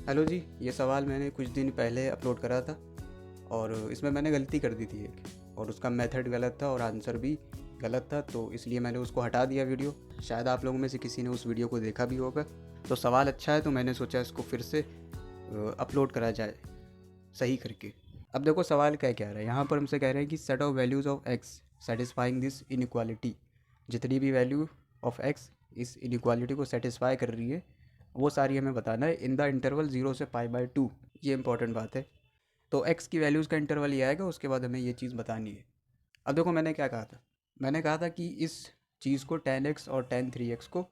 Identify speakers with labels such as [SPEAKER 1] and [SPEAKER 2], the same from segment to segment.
[SPEAKER 1] Hello जी, ये सवाल मैंने कुछ दिन पहले अपलोड करा था और इसमें मैंने गलती कर दी थी एक, और उसका मेथड गलत था और आंसर भी गलत था, तो इसलिए मैंने उसको हटा दिया वीडियो। शायद आप लोगों में से किसी ने उस वीडियो को देखा भी होगा। तो सवाल अच्छा है तो मैंने सोचा इसको फिर से अपलोड करा जाए सही करके। अब देखो सवाल क्या कह रहा है, यहाँ पर हमसे कह रहे हैं कि set of values of x satisfying this inequality. जितनी भी वैल्यू ऑफ एक्स इस इनइक्वालिटी को सेटिस्फाई कर रही है वो सारी हमें बताना है इन द इंटरवल 0 से π/2। ये इंपॉर्टेंट बात है। तो एक्स की वैल्यूज़ का इंटरवल ये आएगा, उसके बाद हमें ये चीज़ बतानी है। अब देखो मैंने क्या कहा था, मैंने कहा था कि इस चीज़ को tan x और tan 3x को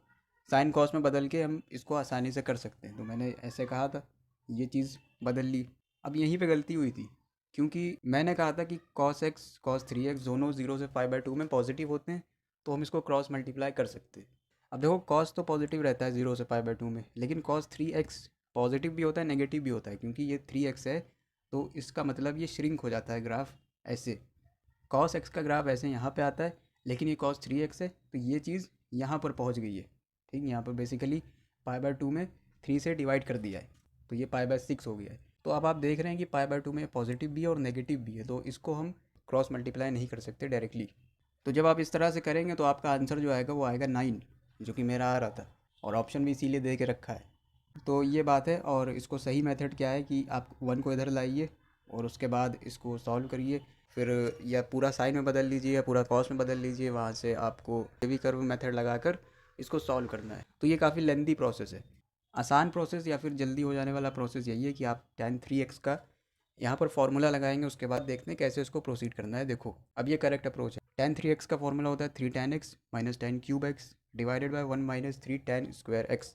[SPEAKER 1] साइन कॉस में बदल के हम इसको आसानी से कर सकते हैं। तो मैंने ऐसे कहा था, ये चीज़ बदल ली। अब यहीं पे गलती हुई थी, क्योंकि मैंने कहा था कि cos x cos 3x दोनों 0 से π/2 में पॉजिटिव होते हैं, तो हम इसको क्रॉस मल्टीप्लाई कर सकते हैं। अब देखो कॉस तो पॉजिटिव रहता है 0 से π/2 में, लेकिन cos 3x पॉजिटिव भी होता है नेगेटिव भी होता है, क्योंकि ये 3x है, तो इसका मतलब ये श्रिंक हो जाता है ग्राफ ऐसे। cos x का ग्राफ ऐसे यहाँ पे आता है, लेकिन ये cos 3x है, तो ये चीज़ यहाँ पर पहुँच गई है। ठीक, यहाँ पर बेसिकली π/2 में 3 से डिवाइड कर दिया है, तो ये π/6 हो गया है। तो अब आप देख रहे हैं कि π/2 में पॉजिटिव भी है और नेगेटिव भी है, तो इसको हम क्रॉस मल्टीप्लाई नहीं कर सकते डायरेक्टली। तो जब आप इस तरह से करेंगे तो आपका आंसर जो आएगा वो आएगा 9, जो कि मेरा आ रहा था, और ऑप्शन भी इसीलिए दे के रखा है। तो ये बात है, और इसको सही मेथड क्या है कि आप 1 को इधर लाइए और उसके बाद इसको सॉल्व करिए। फिर या पूरा साइन में बदल लीजिए या पूरा कॉस में बदल लीजिए, वहाँ से आपको हेवी कर्व मेथड लगाकर इसको सॉल्व करना है। तो ये काफ़ी लेंदी प्रोसेस है। आसान प्रोसेस या फिर जल्दी हो जाने वाला प्रोसेस यही है कि आप tan 3x का यहाँ पर फार्मूला लगाएंगे, उसके बाद देखते हैं कैसे इसको प्रोसीड करना है। देखो अब ये करेक्ट अप्रोच है। tan 3x का फार्मूला होता है 3 tan x minus tan³ x divided by 1 minus 3 tan² x,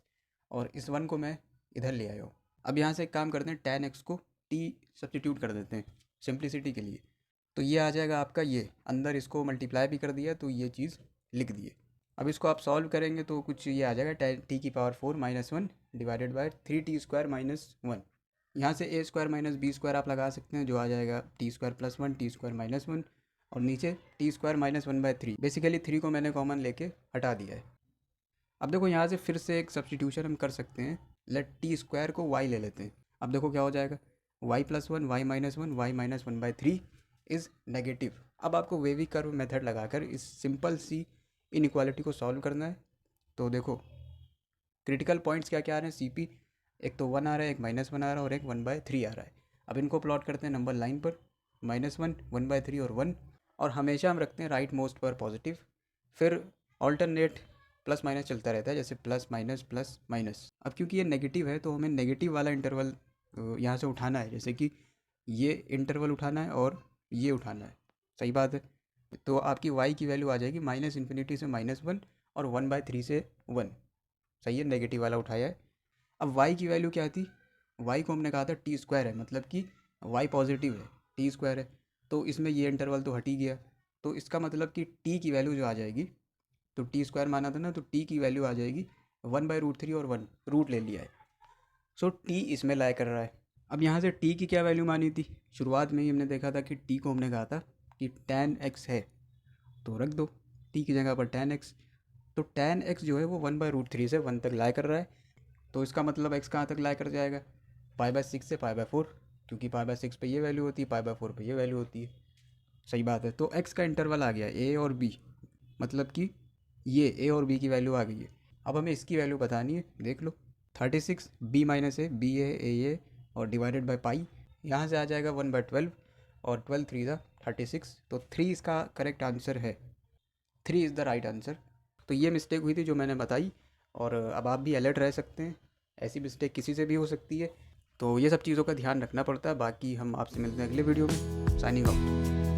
[SPEAKER 1] और इस 1 को मैं इधर ले आया हूँ। अब यहाँ से एक काम करते हैं, tan x को t सब्सटीट्यूट कर देते हैं सिंप्लिसिटी के लिए। तो ये आ जाएगा आपका, ये अंदर इसको मल्टीप्लाई भी कर दिया तो ये चीज़ लिख दिए। अब इसको आप सॉल्व करेंगे तो कुछ ये आ जाएगा t⁴ डिवाइडेड बाय 3t² - 1। यहाँ से a² - b² आप लगा सकते हैं, जो आ जाएगा t² + 1 t² - 1, और नीचे t² - 1/3। बेसिकली 3 को मैंने कॉमन लेके हटा दिया है। अब देखो यहाँ से फिर से एक सब्सटीट्यूशन हम कर सकते हैं। लेट t² को y ले लेते हैं। अब देखो क्या हो जाएगा, y+1 y-1 y-1/3 is negative. अब आपको वेवी कर्व मेथड लगाकर इस सिंपल सी इनइक्वालिटी को सॉल्व करना है। तो देखो क्रिटिकल पॉइंट्स क्या क्या आ रहे हैं, CP एक तो 1 आ रहा है, एक -1 आ रहा है और एक 1/3 आ रहा है। अब इनको प्लॉट करते हैं नंबर लाइन पर, -1 1/3 और 1, और हमेशा हम रखते हैं राइट मोस्ट पर पॉजिटिव। फिर ऑल्टरनेट प्लस माइनस चलता रहता है, जैसे प्लस माइनस। अब क्योंकि ये नेगेटिव है तो हमें नेगेटिव वाला इंटरवल यहाँ से उठाना है, जैसे कि ये इंटरवल उठाना है और ये उठाना है। सही बात है। तो आपकी y की वैल्यू आ जाएगी -∞ से -1 और 1/3 से 1। सही है, नेगेटिव वाला उठाया है। अब y की वैल्यू क्या थी, y को हमने कहा था t² है, मतलब कि y पॉजिटिव है, t² है, तो इसमें ये इंटरवल तो हट ही गया। तो इसका मतलब कि t की वैल्यू जो आ जाएगी, तो t² माना था ना, तो t की वैल्यू आ जाएगी 1/√3 और 1 रूट ले लिया है। सो t इसमें लाई कर रहा है। अब यहाँ से t की क्या वैल्यू मानी थी, शुरुआत में ही हमने देखा था कि t को हमने कहा था कि tan x है, तो रख दो t की जगह पर tan x। तो tan x जो है वो 1/√3 से 1 तक लाई कर रहा है, तो इसका मतलब x कहाँ तक लाई कर जाएगा, π/6 से π/4, क्योंकि π/6 पे ये वैल्यू होती है, π/4 पे ये वैल्यू होती है। सही बात है। तो x का इंटरवल आ गया a और b, मतलब कि ये a और b की वैल्यू आ गई है। अब हमें इसकी वैल्यू बतानी है, देख लो 36 b-a b है a और डिवाइडेड बाई पाई, यहाँ से आ जाएगा 1/12 और 12 3 ज़ा 36, तो 3 इसका करेक्ट आंसर है। 3 इज़ द राइट आंसर। तो ये मिस्टेक हुई थी जो मैंने बताई, और अब आप भी अलर्ट रह सकते हैं, ऐसी मिस्टेक किसी से भी हो सकती है। तो ये सब चीज़ों का ध्यान रखना पड़ता है। बाकी हम आपसे मिलते हैं अगले वीडियो में। Signing off.